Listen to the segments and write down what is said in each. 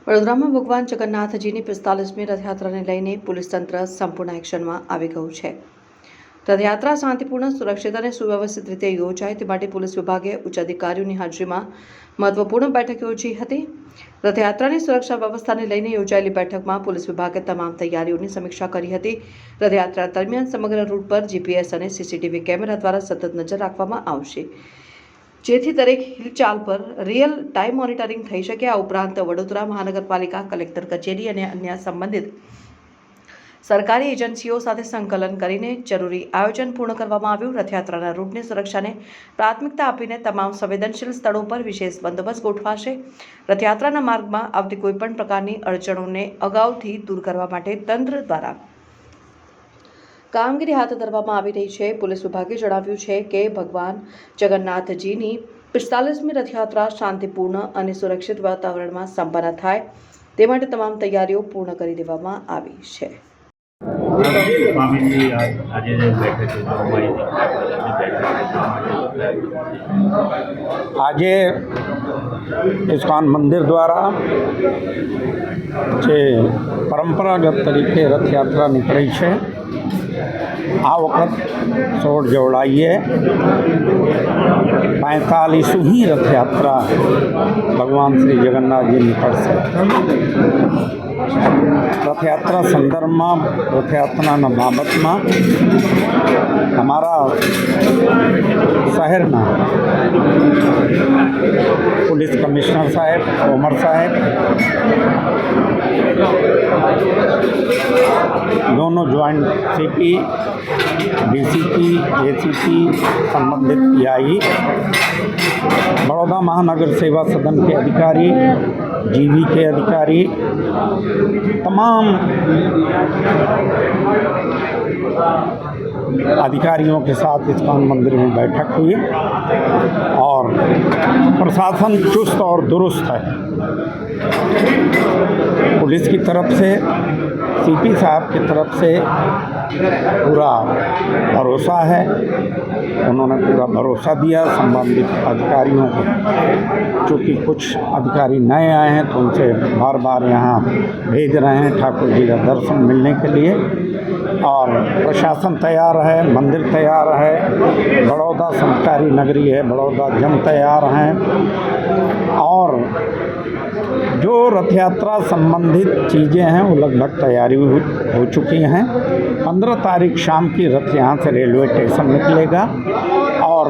વડોદરામાં ભગવાન જગન્નાથજીની 45મી રથયાત્રાને લઈને પોલીસ તંત્ર સંપૂર્ણ એક્શનમાં આવી ગયું છે। રથયાત્રા શાંતિપૂર્ણ, સુરક્ષિત અને સુવ્યવસ્થિત રીતે યોજાય તે માટે પોલીસ વિભાગે ઉચ્ચ અધિકારીઓની હાજરીમાં મહત્વપૂર્ણ બેઠક યોજી હતી। રથયાત્રાની સુરક્ષા વ્યવસ્થાને લઈને યોજાયેલી બેઠકમાં પોલીસ વિભાગે તમામ તૈયારીઓની સમીક્ષા કરી હતી। રથયાત્રા દરમિયાન સમગ્ર રૂટ પર જીપીએસ અને સીસીટીવી કેમેરા દ્વારા સતત નજર રાખવામાં આવશે, જેથી દરેક હિલચાલ પર રિયલ ટાઈમ મોનિટરિંગ થઈ શકે। આ ઉપરાંત વડોદરા મહાનગરપાલિકા, કલેક્ટર કચેરી અને અન્ય સંબંધિત સરકારી એજન્સીઓ સાથે સંકલન કરીને જરૂરી આયોજન પૂર્ણ કરવામાં આવ્યું। રથયાત્રાના રૂટની સુરક્ષાને પ્રાથમિકતા આપીને તમામ સંવેદનશીલ સ્થળો પર વિશેષ બંદોબસ્ત ગોઠવાશે। રથયાત્રાના માર્ગમાં આવતી કોઈપણ પ્રકારની અડચણોને અગાઉથી દૂર કરવા માટે તંત્ર દ્વારા કામગીરી હાથ ધરવામાં આવી રહી છે। પોલીસ વિભાગે જણાવ્યું છે કે ભગવાન જગન્નાથજીની 45મી રથયાત્રા શાંતિપૂર્ણ અને સુરક્ષિત વાતાવરણમાં સંપન્ન થાય તે માટે તમામ તૈયારીઓ પૂર્ણ કરી દેવામાં આવી છે। આજે ઇસ્કોન મંદિર દ્વારા જે પરંપરાગત તરીકે રથયાત્રા નીકળી છે, આ વખત 16 જોડાઈએ 45મી રથયાત્રા ભગવાન શ્રી જગન્નાથજી નીકળશે। રથયાત્રા સંદર્ભમાં, રથયાત્રાના બાબતમાં અમારા શહેરના પોલીસ કમિશનર સાહેબ, કોમર સાહેબ, दोनों ज्वाइंट सीपी, डीसीपी, एसीपी, संबंधित पीआई, बड़ौदा महानगर सेवा सदन के अधिकारी, जीवी के अधिकारी, तमाम अधिकारियों के साथ इस्कॉन मंदिर में बैठक हुई और प्रशासन चुस्त और दुरुस्त है। पुलिस की तरफ से, सीपी साहब की तरफ से पूरा भरोसा है, उन्होंने पूरा भरोसा दिया संबंधित अधिकारियों को। चूँकि कुछ अधिकारी नए आए हैं तो उनसे बार बार यहाँ भेज रहे हैं ठाकुर जी का दर्शन मिलने के लिए, और प्रशासन तैयार है, मंदिर तैयार है, बड़ौदा संस्कारी नगरी है, बड़ौदा जन तैयार हैं, और जो रथ यात्रा संबंधित चीज़ें हैं वो लगभग तैयारी हो चुकी हैं। 15 तारीख शाम की रथ यहाँ से रेलवे स्टेशन निकलेगा और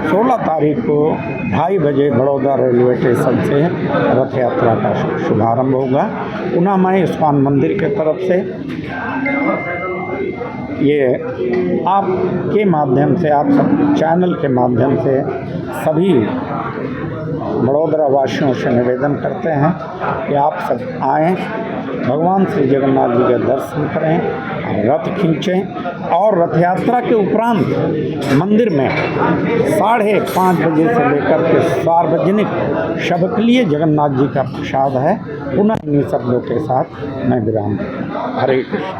16 तारीख को 2:30 बजे बड़ौदा रेलवे स्टेशन से रथ यात्रा का शुभारंभ होगा। पुनः मैं इस्कॉन मंदिर के तरफ से ये आपके माध्यम से, आप सब चैनल के माध्यम से सभी बड़ौदा वासियों से निवेदन करते हैं कि आप सब आएँ, भगवान श्री जगन्नाथ जी के दर्शन करें, रथ खींचें, और रथ यात्रा के उपरांत मंदिर में 5:30 बजे से लेकर के सार्वजनिक सबके लिए जगन्नाथ जी का प्रसाद है। पुनः इन्हीं शब्दों के साथ मैं विराम। हरे कृष्ण।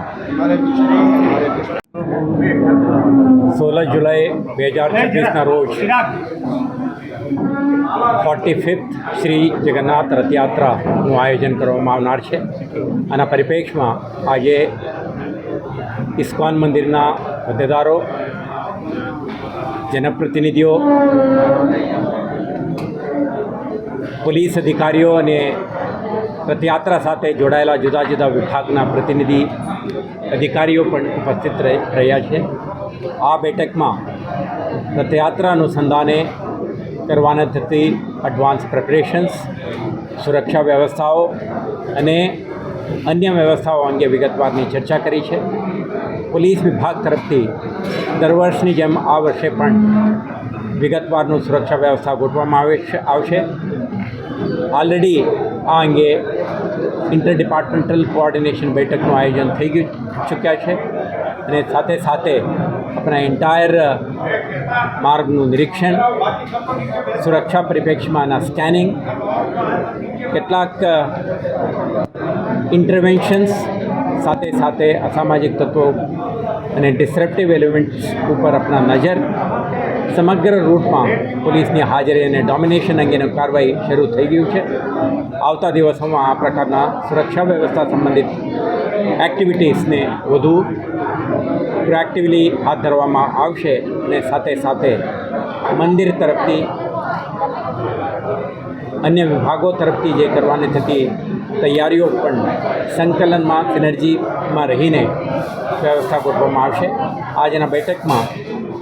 16 जुलाई 2026 રોજ 45th શ્રી જગન્નાથ રથયાત્રાનું આયોજન કરવામાં આવનાર છે। આના પરિપ્રેક્ષમાં આજે ઇસ્કોન મંદિરના હોદ્દેદારો, જનપ્રતિનિધિઓ, પોલીસ અધિકારીઓ અને રથયાત્રા સાથે જોડાયેલા જુદા જુદા વિભાગના પ્રતિનિધિ અધિકારીઓ પણ ઉપસ્થિત રહ્યા છે। આ બેઠકમાં રથયાત્રા અનુસંધાને કરવાના થતી એડવાન્સ પ્રિપરેશન્સ, સુરક્ષા વ્યવસ્થાઓ અને અન્ય વ્યવસ્થાઓ અંગે વિગતવારની ચર્ચા કરી છે। પોલીસ વિભાગ તરફથી દર વર્ષની જેમ આ વર્ષે પણ વિગતવારનું સુરક્ષા વ્યવસ્થા ગોઠવવામાં આવશે। ઓલરેડી આ અંગે ઇન્ટર ડિપાર્ટમેન્ટલ કોઓર્ડિનેશન બેઠકનું આયોજન થઈ ચૂક્યા છે, અને સાથે સાથે આપણા એન્ટાયર માર્ગનું નિરીક્ષણ, સુરક્ષા પરિપ્રેક્ષમાંના સ્કેનિંગ, કેટલાક ઇન્ટરવેન્શન્સ, સાથે સાથે અસામાજિક તત્વો અને ડિસરપ્ટિવ એલિમેન્ટ્સ ઉપર આપણા નજર સમગ્ર રૂટમાં પોલીસની હાજરી અને ડોમિનેશન અંગેની કાર્યવાહી શરૂ થઈ ગયું છે. આવતા દિવસોમાં આ પ્રકારના સુરક્ષા વ્યવસ્થા સંબંધિત એક્ટિવિટીઝને વધુ પ્રોએક્ટિવલી હાથ ધરવામાં આવશે અને સાથે સાથે મંદિર તરફથી અન્ય વિભાગો તરફથી જે કરવાની થતી તૈયારીઓ પણ સંકલનમાં સિનર્જીમાં રહીને વ્યવસ્થા ગોઠવવામાં આવશે. આજના બેઠકમાં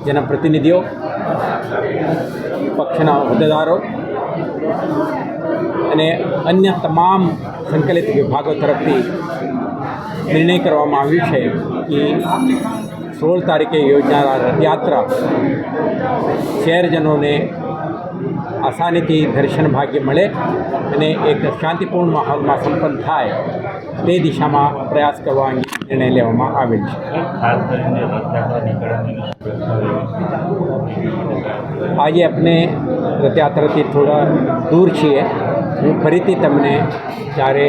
જેના પ્રતિનિધિઓ, પક્ષના હોદ્દેદારો અને અન્ય તમામ સંકલિત વિભાગો તરફથી નિર્ણય કરવામાં આવ્યું છે કે 16 તારીખે યોજાનાર રથયાત્રા શહેરજનોને આસાનીથી દર્શન ભાગ્ય મળે અને એક શાંતિપૂર્ણ માહોલમાં સંપન્ન થાય તે દિશામાં પ્રયાસ કરવા અંગે નિર્ણય લેવામાં આવેલ છે. ખાસ કરીને રથયાત્રા નીકળવાની આજે આપણે રથયાત્રાથી થોડા દૂર છીએ. હું ફરીથી તમને જ્યારે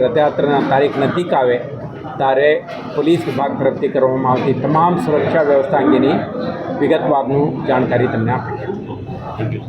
રથયાત્રાના તારીખ નજીક આવે ત્યારે પોલીસ વિભાગ તરફથી કરવામાં આવતી તમામ સુરક્ષા વ્યવસ્થા અંગેની વિગતવારનું જાણકારી તમને આપીશ. Thank you.